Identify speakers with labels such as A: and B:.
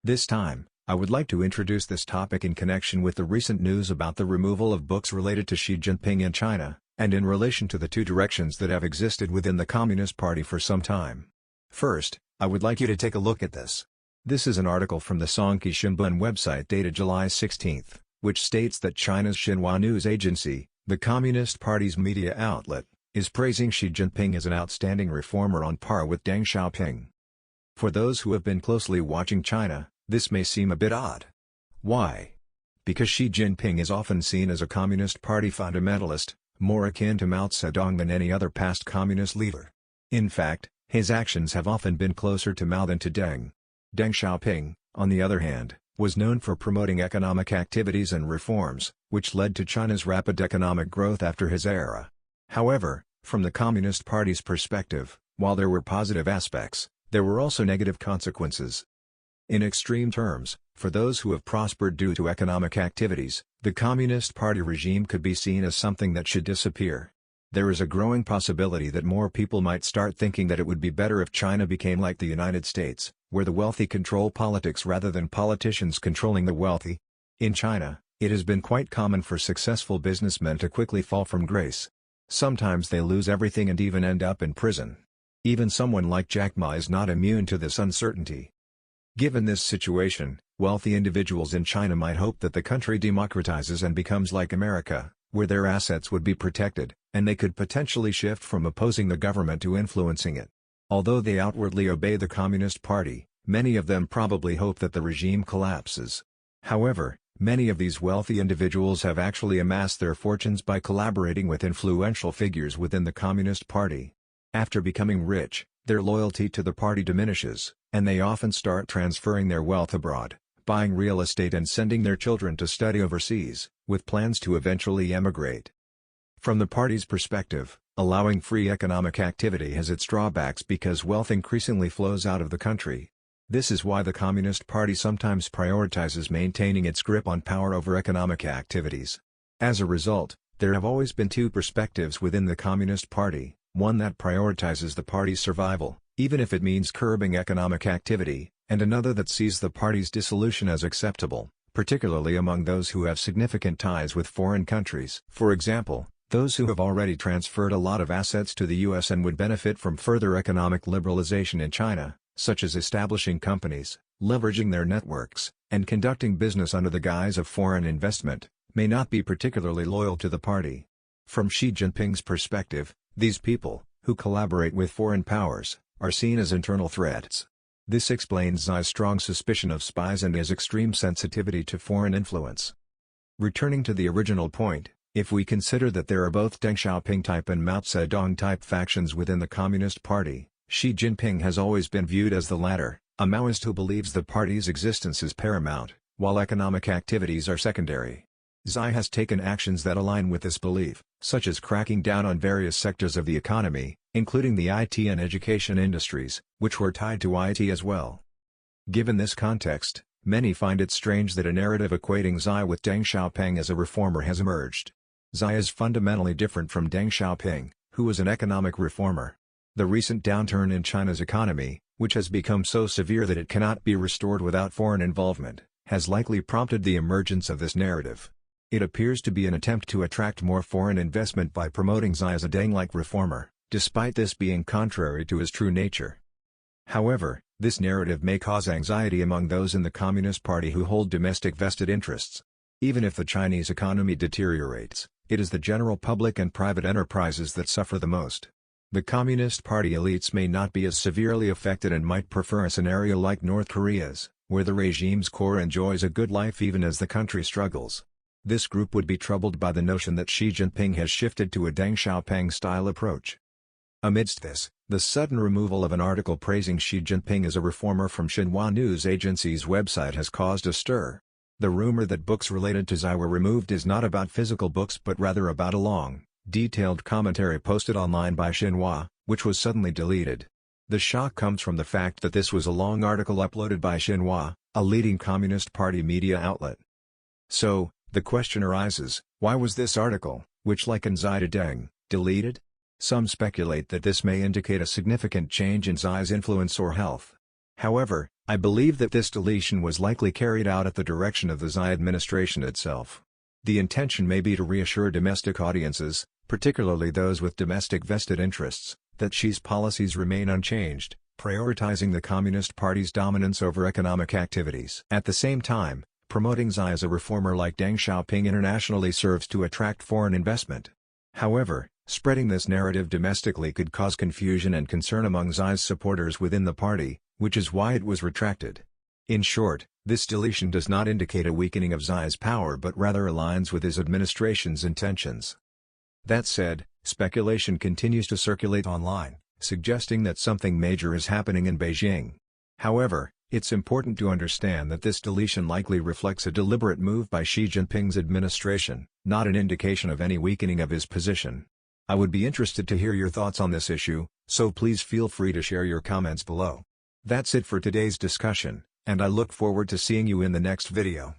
A: This time, I would like to introduce this topic in connection with the recent news about the removal of books related to Xi Jinping in China, and in relation to the two directions that have existed within the Communist Party for some time. First, I would like you to take a look at this. This is an article from the Songqi Xinbun website dated July 16, which states that China's Xinhua news agency, the Communist Party's media outlet, is praising Xi Jinping as an outstanding reformer on par with Deng Xiaoping. For those who have been closely watching China, this may seem a bit odd. Why? Because Xi Jinping is often seen as a Communist Party fundamentalist, more akin to Mao Zedong than any other past communist leader. In fact, his actions have often been closer to Mao than to Deng. Deng Xiaoping, on the other hand, was known for promoting economic activities and reforms, which led to China's rapid economic growth after his era. However, from the Communist Party's perspective, while there were positive aspects, there were also negative consequences. In extreme terms, for those who have prospered due to economic activities, the Communist Party regime could be seen as something that should disappear. There is a growing possibility that more people might start thinking that it would be better if China became like the United States, where the wealthy control politics rather than politicians controlling the wealthy. In China, it has been quite common for successful businessmen to quickly fall from grace. Sometimes they lose everything and even end up in prison. Even someone like Jack Ma is not immune to this uncertainty. Given this situation, wealthy individuals in China might hope that the country democratizes and becomes like America, where their assets would be protected, and they could potentially shift from opposing the government to influencing it. Although they outwardly obey the Communist Party, many of them probably hope that the regime collapses. However, many of these wealthy individuals have actually amassed their fortunes by collaborating with influential figures within the Communist Party. After becoming rich, their loyalty to the party diminishes, and they often start transferring their wealth abroad, buying real estate and sending their children to study overseas, with plans to eventually emigrate. From the party's perspective, allowing free economic activity has its drawbacks because wealth increasingly flows out of the country. This is why the Communist Party sometimes prioritizes maintaining its grip on power over economic activities. As a result, there have always been two perspectives within the Communist Party, one that prioritizes the party's survival, even if it means curbing economic activity, and another that sees the party's dissolution as acceptable, particularly among those who have significant ties with foreign countries. For example, those who have already transferred a lot of assets to the US and would benefit from further economic liberalization in China, such as establishing companies, leveraging their networks, and conducting business under the guise of foreign investment, may not be particularly loyal to the party. From Xi Jinping's perspective, these people, who collaborate with foreign powers, are seen as internal threats. This explains Xi's strong suspicion of spies and his extreme sensitivity to foreign influence. Returning to the original point, if we consider that there are both Deng Xiaoping type and Mao Zedong type factions within the Communist Party, Xi Jinping has always been viewed as the latter, a Maoist who believes the party's existence is paramount, while economic activities are secondary. Xi has taken actions that align with this belief, such as cracking down on various sectors of the economy, including the IT and education industries, which were tied to IT as well. Given this context, many find it strange that a narrative equating Xi with Deng Xiaoping as a reformer has emerged. Xi is fundamentally different from Deng Xiaoping, who was an economic reformer. The recent downturn in China's economy, which has become so severe that it cannot be restored without foreign involvement, has likely prompted the emergence of this narrative. It appears to be an attempt to attract more foreign investment by promoting Xi as a Deng-like reformer, despite this being contrary to his true nature. However, this narrative may cause anxiety among those in the Communist Party who hold domestic vested interests. Even if the Chinese economy deteriorates, it is the general public and private enterprises that suffer the most. The Communist Party elites may not be as severely affected and might prefer a scenario like North Korea's, where the regime's core enjoys a good life even as the country struggles. This group would be troubled by the notion that Xi Jinping has shifted to a Deng Xiaoping-style approach. Amidst this, the sudden removal of an article praising Xi Jinping as a reformer from Xinhua news agency's website has caused a stir. The rumor that books related to Xi were removed is not about physical books but rather about a long, detailed commentary posted online by Xinhua, which was suddenly deleted. The shock comes from the fact that this was a long article uploaded by Xinhua, a leading Communist Party media outlet. So, the question arises, why was this article, which likens Xi to Deng, deleted? Some speculate that this may indicate a significant change in Xi's influence or health. However, I believe that this deletion was likely carried out at the direction of the Xi administration itself. The intention may be to reassure domestic audiences, particularly those with domestic vested interests, that Xi's policies remain unchanged, prioritizing the Communist Party's dominance over economic activities. At the same time, promoting Xi as a reformer like Deng Xiaoping internationally serves to attract foreign investment. However, spreading this narrative domestically could cause confusion and concern among Xi's supporters within the party, which is why it was retracted. In short, this deletion does not indicate a weakening of Xi's power but rather aligns with his administration's intentions. That said, speculation continues to circulate online, suggesting that something major is happening in Beijing. However, it's important to understand that this deletion likely reflects a deliberate move by Xi Jinping's administration, not an indication of any weakening of his position. I would be interested to hear your thoughts on this issue, so please feel free to share your comments below. That's it for today's discussion, and I look forward to seeing you in the next video.